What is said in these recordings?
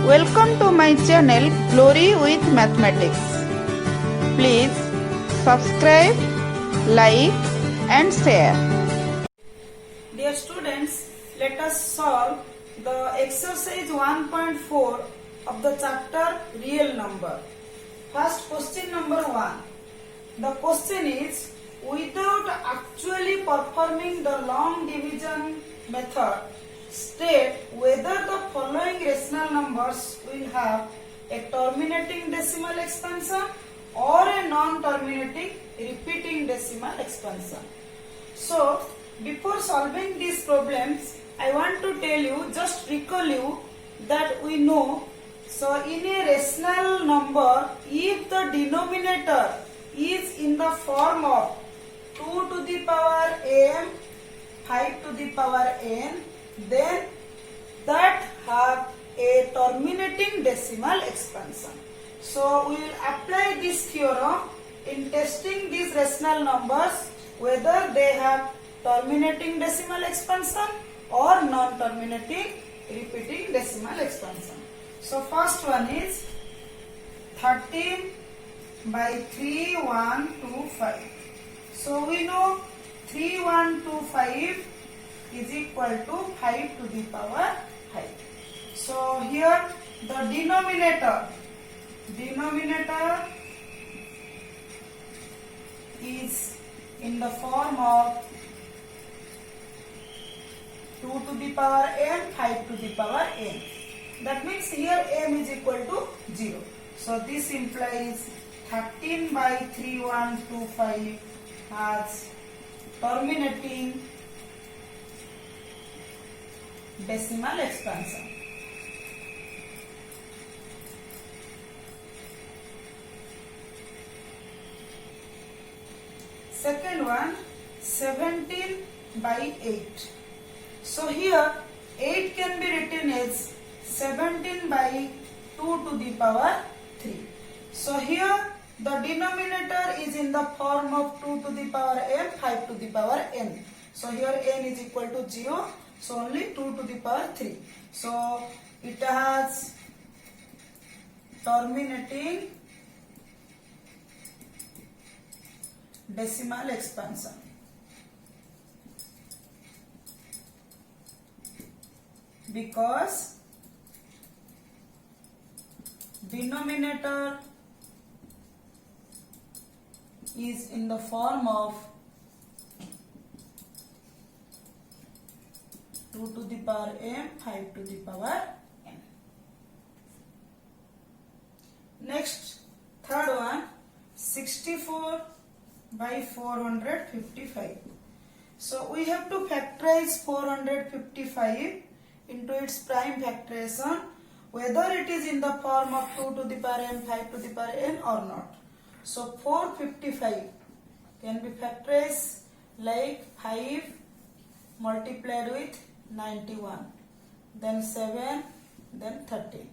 Welcome to my channel Glory with Mathematics. Please subscribe, like and share. Dear students, let us solve the exercise 1.4 of the chapter Real Number. First question number 1. The question is, without actually performing the long division method, state whether the following rational numbers will have a terminating decimal expansion or a non-terminating repeating decimal expansion. So, before solving these problems, I want to tell you, just recall you that we know, so in a rational number, if the denominator is in the form of 2 to the power m, 5 to the power n, then that have a terminating decimal expansion. So, we will apply this theorem in testing these rational numbers whether they have terminating decimal expansion or non-terminating repeating decimal expansion. So, first one is 13 by 3, 1, 2, 5. So, we know 3, 1, 2, 5 is equal to 5 to the power 5. So, here the denominator is in the form of 2 to the power n, 5 to the power n. That means here m is equal to 0. So, this implies 13 by 3, 1, 2, 5 has terminating decimal expansion. Second one, 17 by 8. So here 8 can be written as 17 by 2 to the power 3. So here the denominator is in the form of 2 to the power m, 5 to the power n. So here n is equal to 0. So only 2 to the power 3. So it has terminating decimal expansion. Because denominator is in the form of 2 to the power m, 5 to the power n. Next, third one, 64 by 455. So we have to factorize 455 into its prime factorization, whether it is in the form of 2 to the power m, 5 to the power n or not. So 455 can be factorized like 5 multiplied with 91, then 7, then 13.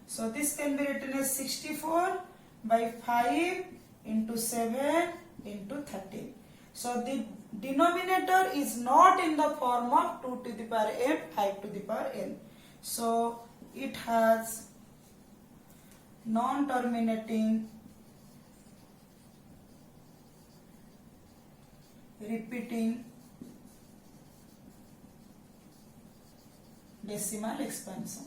So this can be written as 64 by 5 into 7 into 13. So the denominator is not in the form of 2 to the power m, 5 to the power n. So it has non-terminating repeating decimal expansion,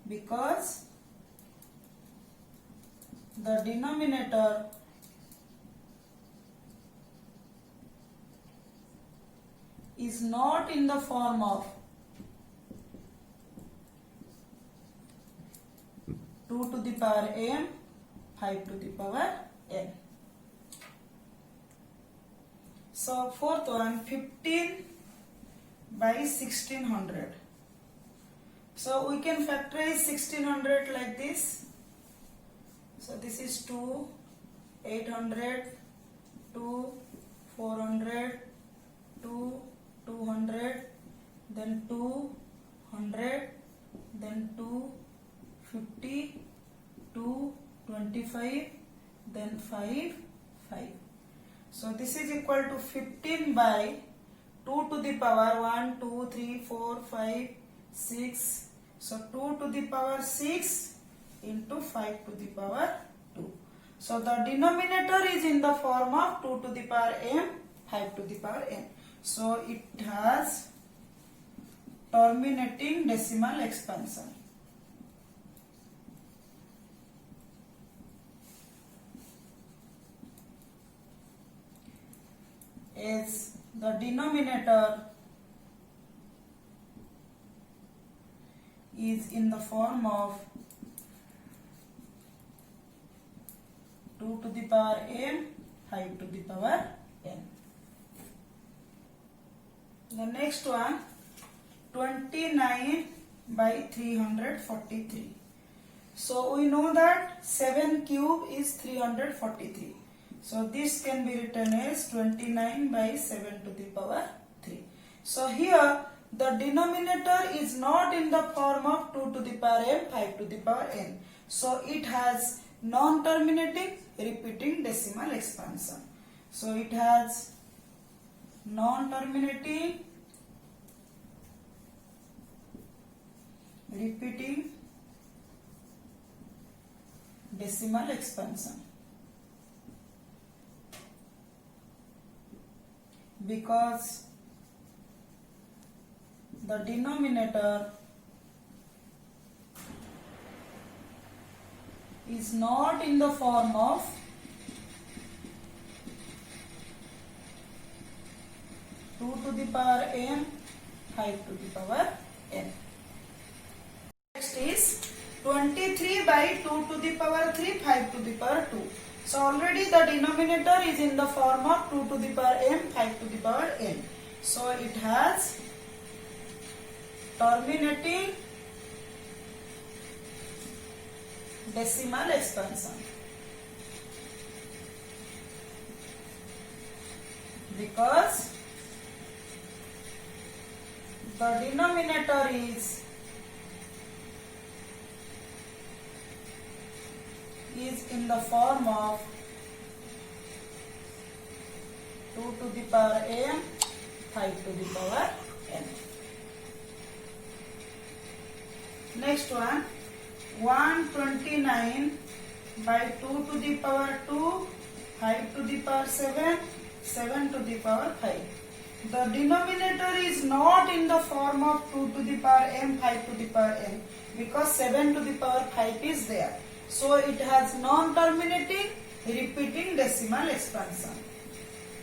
because the denominator is not in the form of 2 to the power m, 5 to the power n. So fourth one, 15 by 1600. So we can factorize 1600 like this. So this is 2, 800, 2, 400, 2, 200, then 2, 100, then 2, 50, 2, 25, then 5, 5. So this is equal to 15 by 2 to the power 1, 2, 3, 4, 5, 6. So 2 to the power 6 into 5 to the power 2. So the denominator is in the form of 2 to the power m, 5 to the power n. So it has terminating decimal expansion. As the denominator is in the form of 2 to the power m, 5 to the power n. The next one, 29 by 343. So we know that 7 cube is 343. So this can be written as 29 by 7 to the power 3. So here the denominator is not in the form of 2 to the power m, 5 to the power n. So it has non-terminating repeating decimal expansion. So it has non-terminating repeating decimal expansion. Because the denominator is not in the form of 2 to the power m, 5 to the power n. Next is 23 by 2 to the power 3, 5 to the power 2. So already the denominator is in the form of 2 to the power m, 5 to the power n. So it has terminating decimal expansion. Because the denominator is in the form of 2 to the power m, 5 to the power n. Next one, 129 by 2 to the power 2, 5 to the power 7, 7 to the power 5. The denominator is not in the form of 2 to the power m, 5 to the power n, because 7 to the power 5 is there. So it has non-terminating repeating decimal expansion.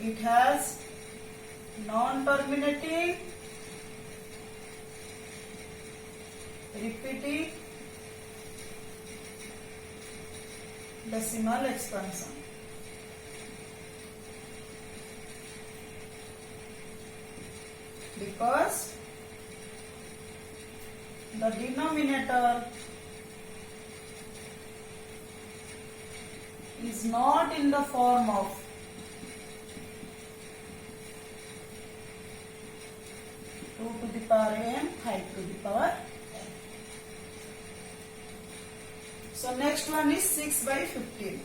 It has non-terminating repeating decimal expansion. Because the denominator is not in the form of 2 to the power n, 5 to the power n. So next one is 6 by 15.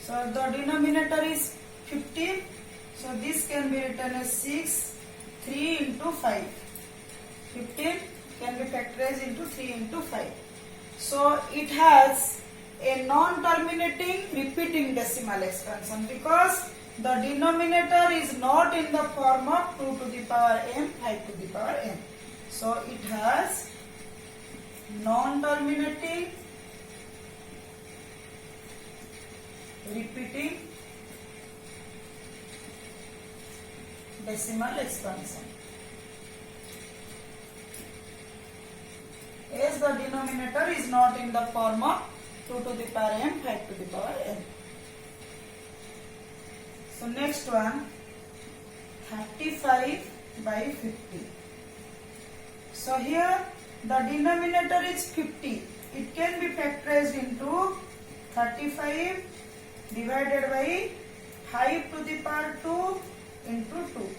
So the denominator is 15. So this can be written as 6, 3 into 5. 15 can be factorized into 3 into 5. So it has a non-terminating repeating decimal expansion because the denominator is not in the form of 2 to the power m, 5 to the power n. So it has non-terminating repeating decimal expansion. As the denominator is not in the form of 2 to the power m, 5 to the power n. So next one, 35 by 50. So here the denominator is 50. It can be factorized into 35 divided by 5 to the power 2 into 2.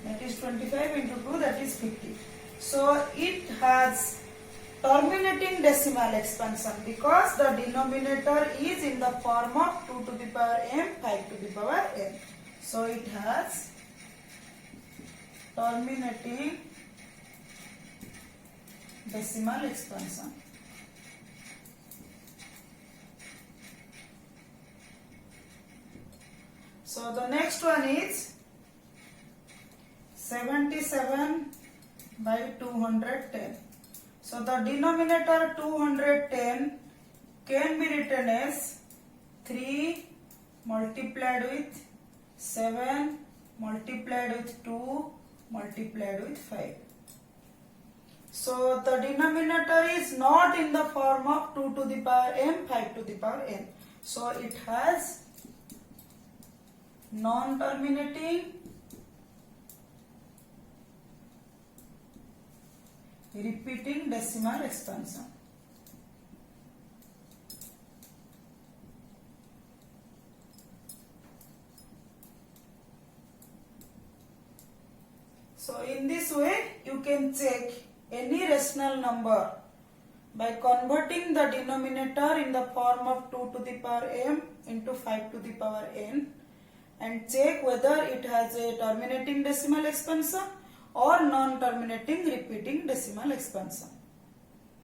That is 25 into 2, that is 50. So it has terminating decimal expansion because the denominator is in the form of 2 to the power m, 5 to the power n. So it has terminating decimal expansion. So the next one is 77 by 210. So the denominator 210 can be written as 3 multiplied with 7 multiplied with 2 multiplied with 5. So the denominator is not in the form of 2 to the power n, 5 to the power n. So it has non-terminating repeating decimal expansion. So in this way you can check any rational number by converting the denominator in the form of 2 to the power m into 5 to the power n and check whether it has a terminating decimal expansion or non-terminating repeating decimal expansion.